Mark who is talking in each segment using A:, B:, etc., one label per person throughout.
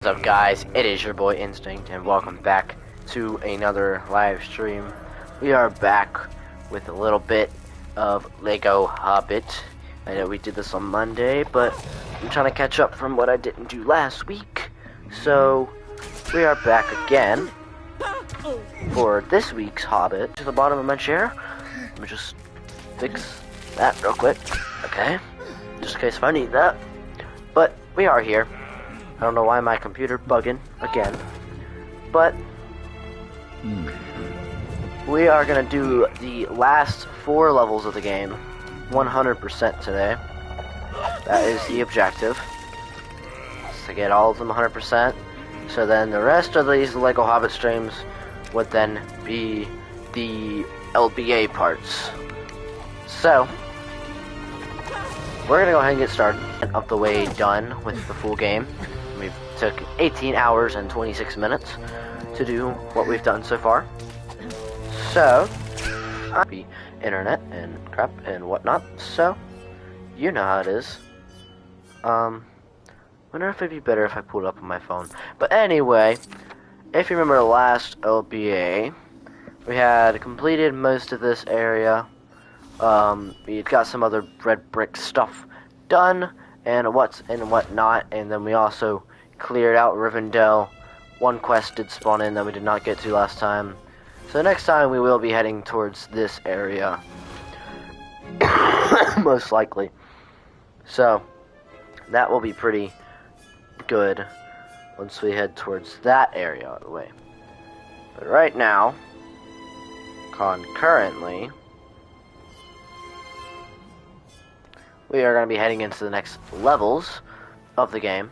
A: What's up, guys? It is your boy Instinct, and welcome back to another live stream. We are back with a little bit of Lego Hobbit. I know we did this on Monday, but I'm trying to catch up from what I didn't do last week. So, we are back again for this week's Hobbit. To the bottom of my chair. Let me just fix that real quick. Okay. Just in case if I need that. But, we are here. I don't know why my computer bugging again, but we are gonna do the last 4 levels of the game 100% today. That is the objective, to get all of them 100%. So then the rest of these Lego Hobbit streams would then be the LBA parts. So we're gonna go ahead and get started. Up the way done with the full game. We took 18 hours and 26 minutes to do what we've done so far. So, the internet and crap and whatnot. So, you know how it is. Wonder if it'd be better if I pulled it up on my phone. But anyway, if you remember the last LBA, we had completed most of this area. We got some other red brick stuff done, and whatnot, and then we also cleared out Rivendell. One quest did spawn in that we did not get to last time. So next time we will be heading towards this area. Most likely. So, that will be pretty good once we head towards that area out of the way. But right now, concurrently, we are going to be heading into the next levels of the game,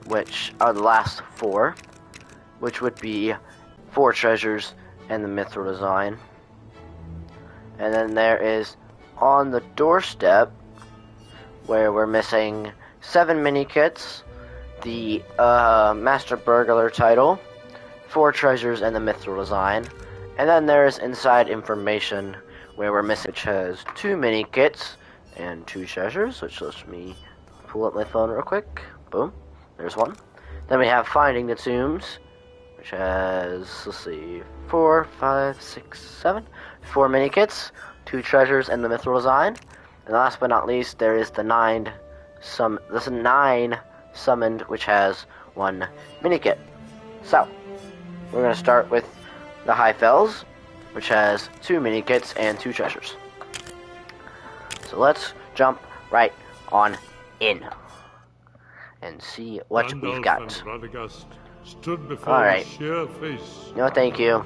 A: which are the last 4, which would be 4 treasures and the mithril design. And then there is on the doorstep, where we're missing 7 mini kits, the Master Burglar title, 4 treasures and the mithril design. And then there's inside information, where we're missing, which has 2 mini kits and 2 treasures, which lets me pull up my phone real quick. Boom. There's 1. Then we have Finding the Tombs, which has, let's see, 4, 5, 6, 7. 4 mini kits, 2 treasures, and the mithril design. And last but not least, there is the 9 summoned, which has 1 mini kit. So, we're going to start with the High Fells, which has 2 mini kits and 2 treasures. So let's jump right on in and see what we've got. Alright. No, thank you.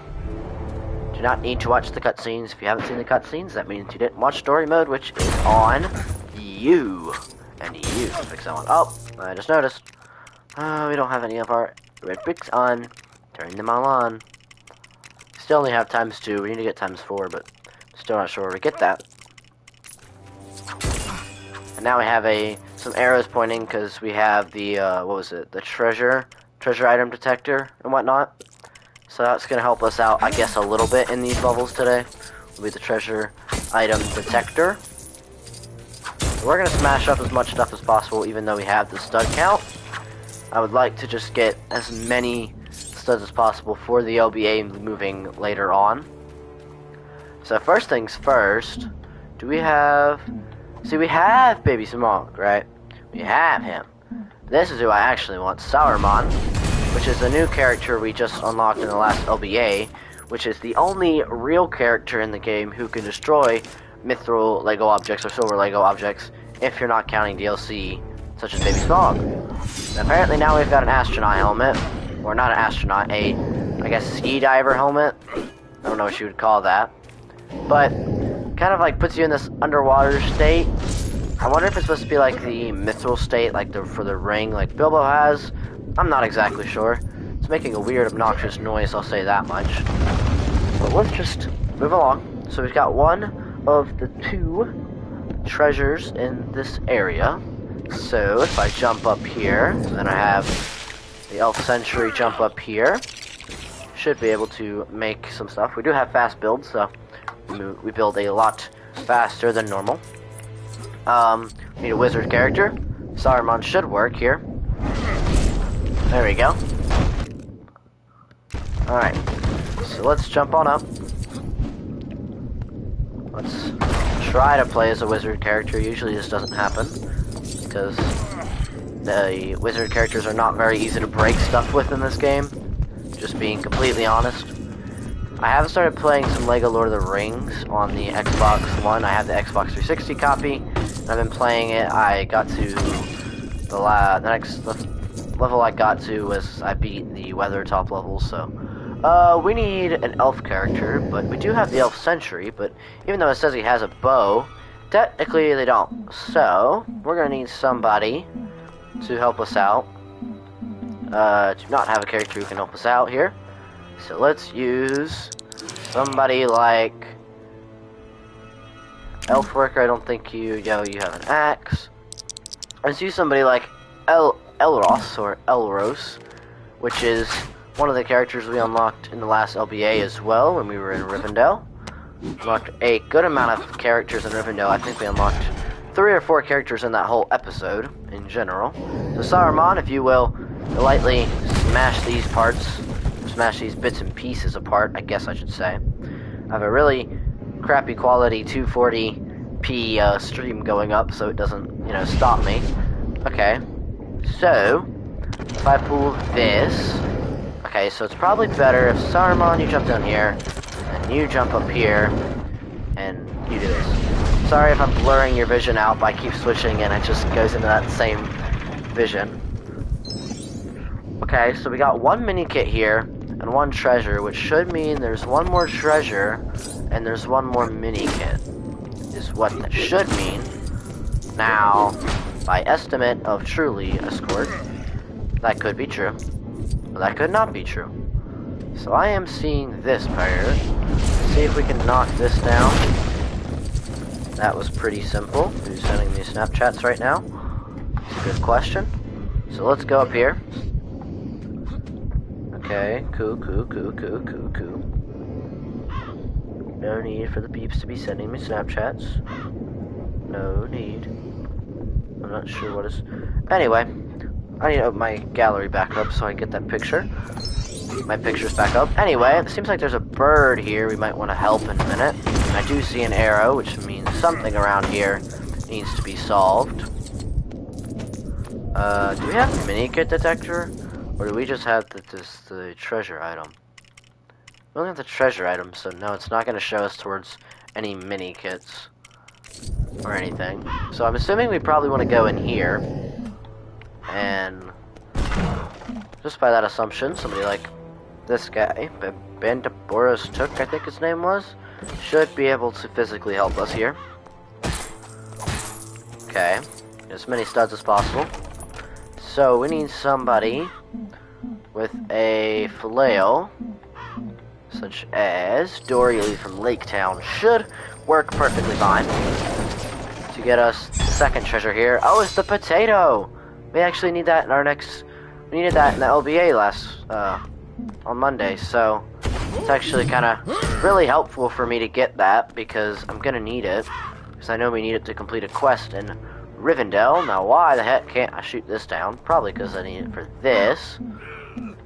A: Do not need to watch the cutscenes. If you haven't seen the cutscenes, that means you didn't watch story mode, which is on you. And you. Fix that one. Oh, I just noticed. We don't have any of our red bricks on. Turn them all on. Still only have ×2. We need to get ×4, but still not sure where we get that. And now we have some arrows pointing because we have the the treasure item detector and whatnot. So that's gonna help us out, I guess, a little bit in these levels today. Will be the treasure item detector. We're gonna smash up as much stuff as possible, even though we have the stud count. I would like to just get as many studs as possible for the LBA moving later on. So first things first, do we have? See, we have Baby Smaug, right? We have him. This is who I actually want, Saruman, which is a new character we just unlocked in the last LBA, which is the only real character in the game who can destroy mithril Lego objects or silver Lego objects, if you're not counting DLC, such as Baby Smaug. And apparently now we've got an astronaut helmet, or not an astronaut, I guess, ski diver helmet. I don't know what you would call that. But kind of like puts you in this underwater state. I wonder if it's supposed to be like the mithril state, like for the ring, like Bilbo has. I'm not exactly sure. It's making a weird, obnoxious noise, I'll say that much. But let's just move along. So we've got 1 of the 2 treasures in this area. So if I jump up here, then I have the Elf Sentry jump up here. Should be able to make some stuff. We do have fast builds, so we build a lot faster than normal. Need a wizard character. Saruman should work here. There we go. Alright, so let's jump on up. Let's try to play as a wizard character. Usually this doesn't happen, because the wizard characters are not very easy to break stuff with in this game. Just being completely honest. I have started playing some LEGO Lord of the Rings on the Xbox One. I have the Xbox 360 copy, and I've been playing it. I got to the next level I got to was I beat the Weather top level, so we need an elf character, but we do have the elf sentry, but even though it says he has a bow, technically they don't. So we're gonna need somebody to help us out. Do not have a character who can help us out here. So let's use somebody like elf worker. I don't think you have an axe. Let's use somebody like Elros or Elros, which is one of the characters we unlocked in the last LBA as well when we were in Rivendell. Unlocked a good amount of characters in Rivendell. I think we unlocked 3 or 4 characters in that whole episode in general. So Saruman, if you will, lightly smash these parts, smash these bits and pieces apart, I guess I should say. I have a really crappy quality 240p stream going up, so it doesn't, stop me. Okay, so if I pull this, okay, so it's probably better if Saruman, you jump down here, and you jump up here, and you do this. Sorry if I'm blurring your vision out, but I keep switching and it just goes into that same vision. Okay, so we got 1 mini kit here, and 1 treasure, which should mean there's 1 more treasure, and there's 1 more mini kit, is what that should mean. Now, by estimate of truly a squirt, that could be true. That could not be true. So I am seeing this pirate. Let's see if we can knock this down. That was pretty simple. Who's sending me Snapchats right now? It's a good question. So let's go up here. Okay, cool. No need for the peeps to be sending me Snapchats. No need. I'm not sure what is... Anyway. I need to open my gallery back up so I can get that picture. My picture's back up. Anyway, it seems like there's a bird here we might want to help in a minute. I do see an arrow, which means something around here needs to be solved. Do we have a mini kit detector? Or do we just have the treasure item? We only have the treasure item, so no, it's not going to show us towards any mini kits or anything. So I'm assuming we probably want to go in here. And just by that assumption, somebody like this guy, Bandaboros Took, I think his name was, should be able to physically help us here. Okay, as many studs as possible. So we need somebody with a flail, such as Dory from Lake Town, should work perfectly fine to get us the second treasure here. Oh, it's the potato! We actually need that in our next... We needed that in the LBA last... on Monday, so... It's actually kind of really helpful for me to get that, because I'm gonna need it. Because I know we need it to complete a quest in Rivendell. Now, why the heck can't I shoot this down? Probably because I need it for this.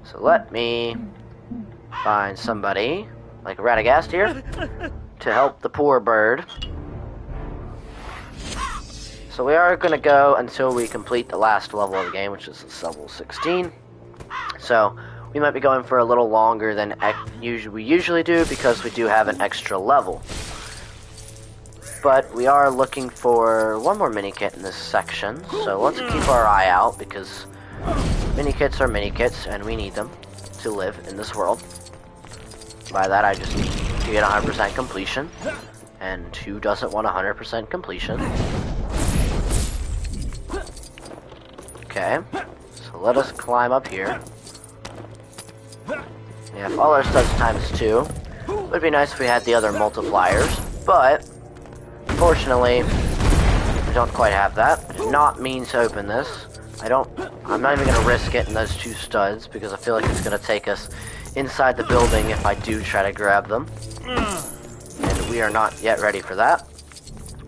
A: So let me... find somebody, like Radagast here, to help the poor bird. So we are going to go until we complete the last level of the game, which is level 16. So we might be going for a little longer than we usually do, because we do have an extra level. But we are looking for 1 more mini kit in this section, so let's keep our eye out, because mini kits are mini kits, and we need them to live in this world. By that I just need to get 100% completion, and who doesn't want 100% completion? Okay, so let us climb up here. Yeah, if all our studs times 2, it would be nice if we had the other multipliers, but unfortunately, we don't quite have that. I did not mean to open this. I'm not even going to risk getting those 2 studs, because I feel like it's going to take us inside the building if I do try to grab them. And we are not yet ready for that,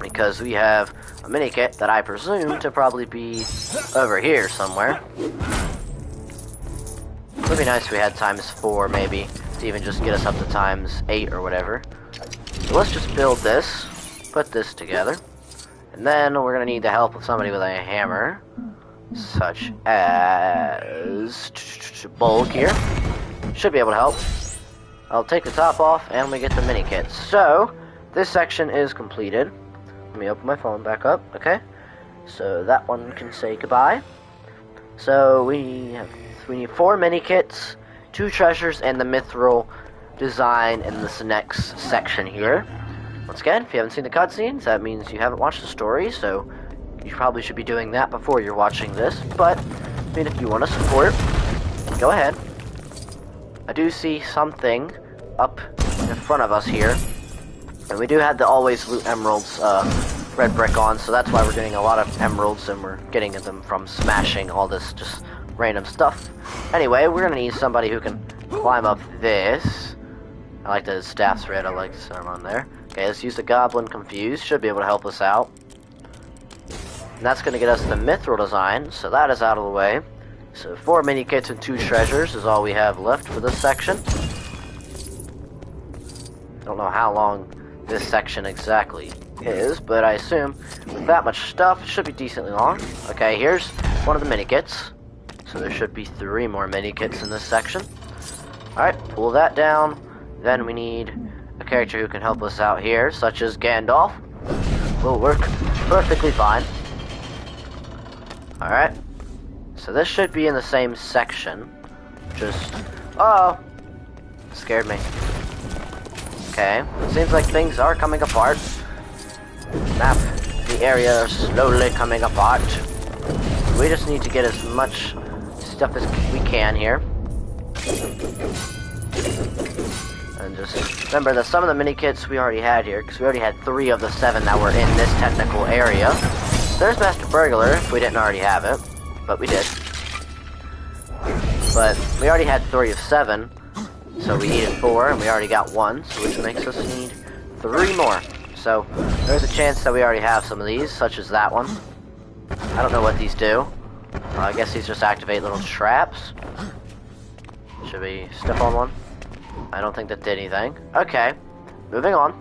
A: because we have a mini kit that I presume to probably be over here somewhere. It would be nice if we had ×4 maybe, to even just get us up to ×8 or whatever. So let's just build this, put this together, and then we're going to need the help of somebody with a hammer, such as Bulk here. Should be able to help. I'll take the top off and we get the mini kits. So this section is completed. Let me open my phone back up, okay? So that one can say goodbye. So we need 4 mini kits, 2 treasures, and the mithril design in this next section here. Once again, if you haven't seen the cutscenes, that means you haven't watched the story, so you probably should be doing that before you're watching this. But I mean, if you want to support, go ahead. I do see something up in front of us here, and we do have the always loot emeralds red brick on, so that's why we're getting a lot of emeralds, and we're getting them from smashing all this just random stuff. Anyway, we're gonna need somebody who can climb up this. I like the staff's red. I like the center on there. Okay, let's use the Goblin Confused. Should be able to help us out. And that's gonna get us the mithril design, so that is out of the way. So 4 mini kits and 2 treasures is all we have left for this section. Don't know how long this section exactly is, but I assume with that much stuff, it should be decently long. Okay, here's one of the mini kits. So there should be 3 more mini kits in this section. Alright, pull that down. Then we need a character who can help us out here, such as Gandalf. Will work perfectly fine. Alright. So this should be in the same section. Just... oh! Scared me. Okay. Seems like things are coming apart. Map. The area is slowly coming apart. We just need to get as much stuff as we can here. And just remember that some of the mini kits we already had here, because we already had 3 of the 7 that were in this technical area. There's Master Burglar, if we didn't already have it. But we did. But we already had 3 of 7, so we needed 4, and we already got 1, so which makes us need 3 more. So there's a chance that we already have some of these, such as that one. I don't know what these do. I guess these just activate little traps. Should we step on one? I don't think that did anything. Okay, moving on.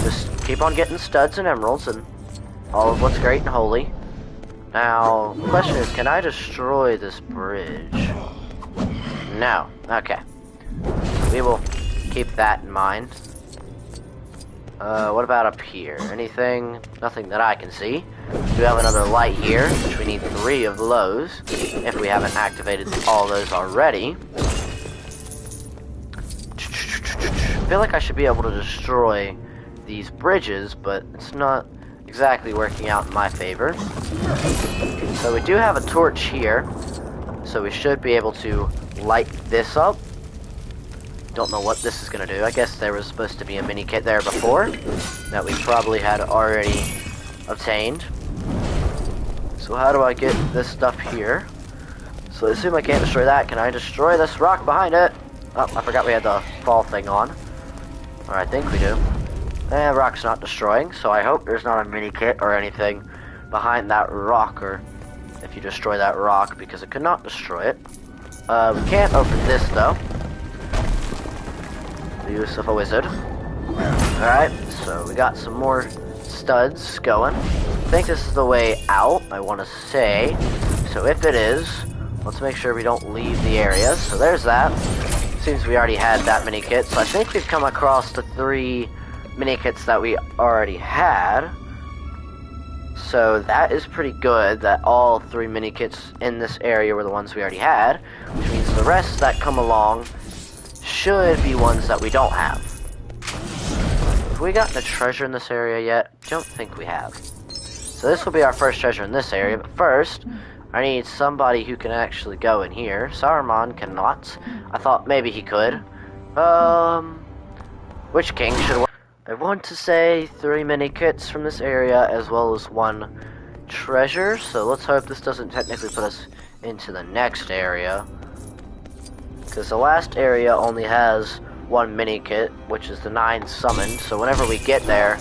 A: Just keep on getting studs and emeralds and all of what's great and holy. Now, the question is, can I destroy this bridge? No. Okay. We will keep that in mind. What about up here? Anything? Nothing that I can see. We have another light here, which we need 3 of those, if we haven't activated all those already. I feel like I should be able to destroy these bridges, but it's not exactly working out in my favor. So we do have a torch here, so we should be able to light this up. Don't know what this is going to do. I guess there was supposed to be a mini kit there before that we probably had already obtained. So how do I get this stuff here? So I assume I can't destroy that. Can I destroy this rock behind it? Oh, I forgot we had the fall thing on. Or I think we do. And rock's not destroying, so I hope there's not a mini kit or anything behind that rock, or if you destroy that rock, because it could not destroy it. We can't open this though. The use of a wizard. Alright, so we got some more studs going. I think this is the way out, I want to say. So if it is, let's make sure we don't leave the area. So there's that. Seems we already had that mini kit, so I think we've come across the 3 mini kits that we already had. So that is pretty good that all 3 mini kits in this area were the ones we already had, which means the rest that come along should be ones that we don't have. Have we gotten a treasure in this area yet? Don't think we have. So this will be our first treasure in this area, but first I need somebody who can actually go in here. Saruman cannot. I thought maybe he could. Which king should we... I want to say 3 mini kits from this area as well as 1 treasure. So let's hope this doesn't technically put us into the next area. Because the last area only has 1 mini kit, which is the 9 summoned. So whenever we get there,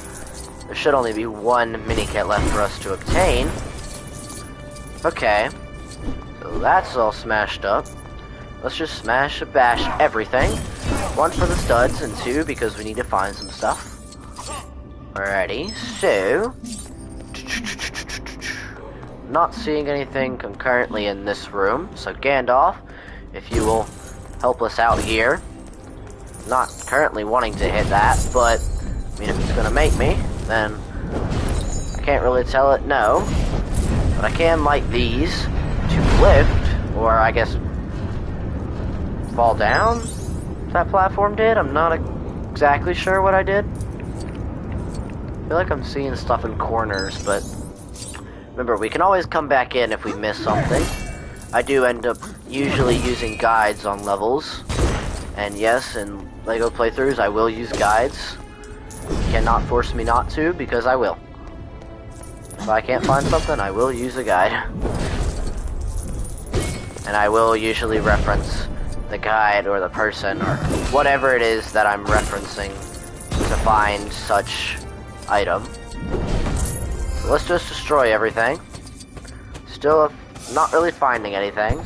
A: there should only be 1 mini kit left for us to obtain. Okay. So that's all smashed up. let's just smash and bash everything. 1 for the studs, and 2 because we need to find some stuff. Alrighty, so... Not seeing anything concurrently in this room, so Gandalf, if you will help us out here. Not currently wanting to hit that, but, I mean, if it's gonna make me, then I can't really tell it no. But I can light these to lift, or I guess fall down? That platform did? I'm not exactly sure what I did. I feel like I'm seeing stuff in corners, but remember, we can always come back in if we miss something. I do end up usually using guides on levels. And yes, in LEGO playthroughs, I will use guides. You cannot force me not to, because I will. If I can't find something, I will use a guide. And I will usually reference the guide or the person or whatever it is that I'm referencing to find such item. So let's just destroy everything. Still not really finding anything.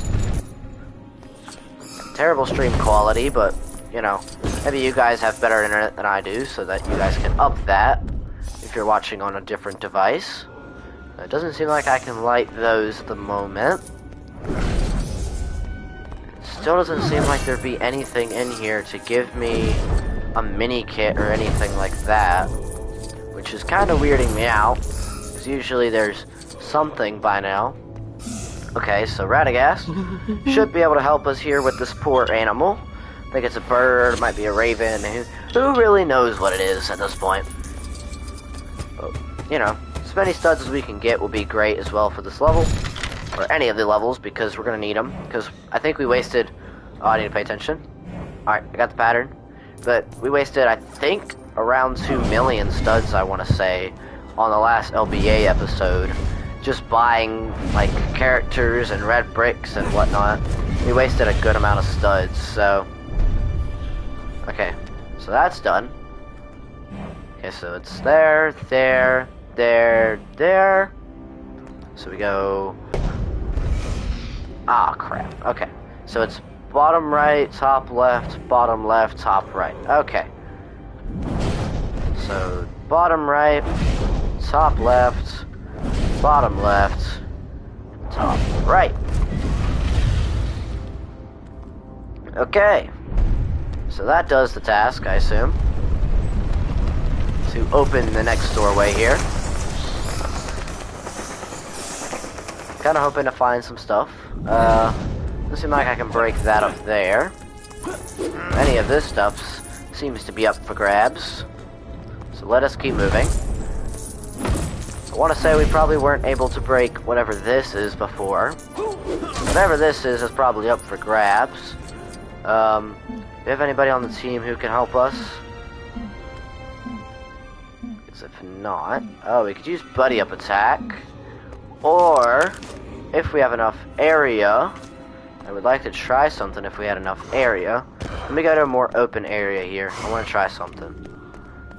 A: Terrible stream quality, but you know, maybe you guys have better internet than I do, so that you guys can up that if you're watching on a different device. It doesn't seem like I can light those at the moment. Still doesn't seem like there'd be anything in here to give me a mini kit or anything like that, which is kind of weirding me out, because usually there's something by now. Okay, so Radagast should be able to help us here with this poor animal. I think it's a bird, it might be a raven, who really knows what it is at this point. But, you know, as many studs as we can get will be great as well for this level, or any of the levels, because we're going to need them, because I think we wasted... Oh, I need to pay attention. Alright, I got the pattern. But we wasted, I think, around 2 million studs, I want to say, on the last LBA episode. Just buying, like, characters and red bricks and whatnot. We wasted a good amount of studs, so... Okay, so that's done. Okay, so it's there, there, there, there. So we go... Ah, crap. Okay, so it's bottom right, top left, top right. Okay. So, bottom right, top left, bottom left, top right. Okay. So that does the task, I assume. To open the next doorway here. Kinda hoping to find some stuff. Doesn't seem like I can break that up there. Any of this stuff seems to be up for grabs. So let us keep moving. I want to say we probably weren't able to break whatever this is before. Whatever this is probably up for grabs. Do you have anybody on the team who can help us? Because if not... Oh, we could use buddy up attack. Or, if we have enough area... I would like to try something if we had enough area. Let me go to a more open area here. I want to try something.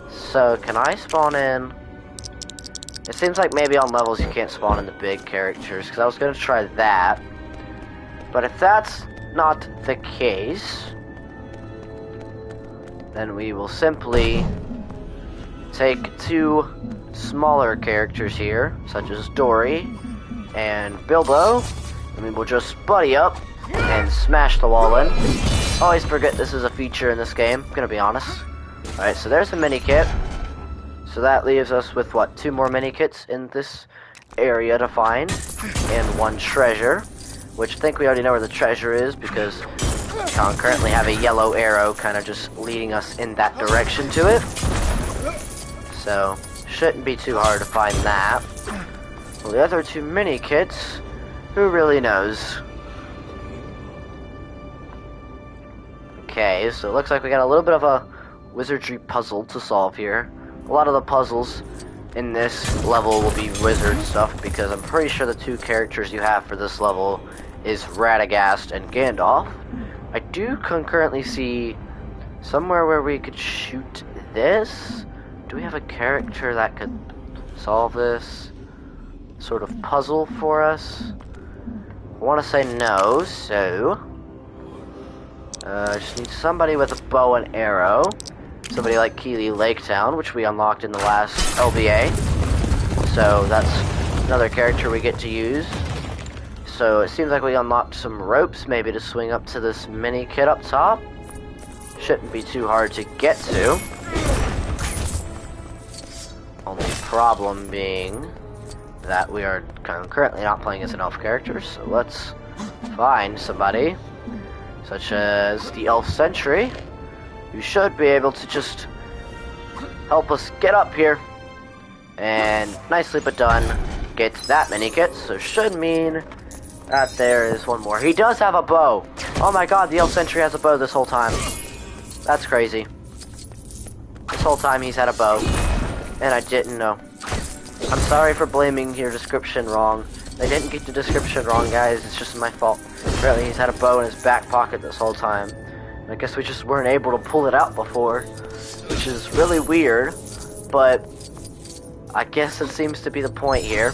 A: So, can I spawn in... It seems like maybe on levels you can't spawn in the big characters, because I was going to try that. But if that's not the case, then we will simply take 2 smaller characters here, such as Dory and Bilbo, and we will just buddy up and smash the wall in. Always forget this is a feature in this game, I'm gonna be honest. Alright, so there's a mini kit. So that leaves us with, what, 2 more mini kits in this area to find, and 1 treasure, which I think we already know where the treasure is, because we currently have a yellow arrow kind of just leading us in that direction to it. So, shouldn't be too hard to find that. Well, the other 2 mini kits, who really knows? Okay, so it looks like we got a little bit of a wizardry puzzle to solve here. A lot of the puzzles in this level will be wizard stuff, because I'm pretty sure the 2 characters you have for this level is Radagast and Gandalf. I do concurrently see somewhere where we could shoot this. Do we have a character that could solve this sort of puzzle for us? I want to say no, so Just need somebody with a bow and arrow. Somebody like Keeley Lake Town, which we unlocked in the last LBA. So that's another character we get to use. So it seems like we unlocked some ropes, maybe to swing up to this mini kit up top. Shouldn't be too hard to get to. Only problem being that we are currently not playing as an elf character, so let's find somebody, such as the elf sentry, who should be able to just help us get up here. And nicely but done, get that mini kit, so should mean that there is one more. He does have a bow! Oh my god, the elf sentry has a bow this whole time. That's crazy. This whole time he's had a bow, and I didn't know. I'm sorry for blaming your description wrong. I didn't get the description wrong, guys. It's just my fault. Apparently he's had a bow in his back pocket this whole time. I guess we just weren't able to pull it out before, which is really weird, but I guess it seems to be the point here.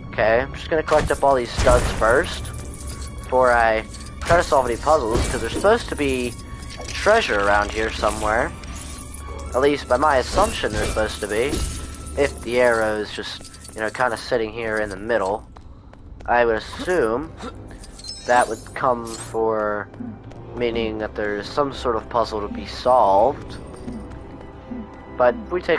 A: Okay, I'm just gonna collect up all these studs first before I try to solve any puzzles, because there's supposed to be treasure around here somewhere. At least by my assumption there's supposed to be. If the arrow is just, you know, kind of sitting here in the middle, I would assume that would come for meaning that there's some sort of puzzle to be solved. But we take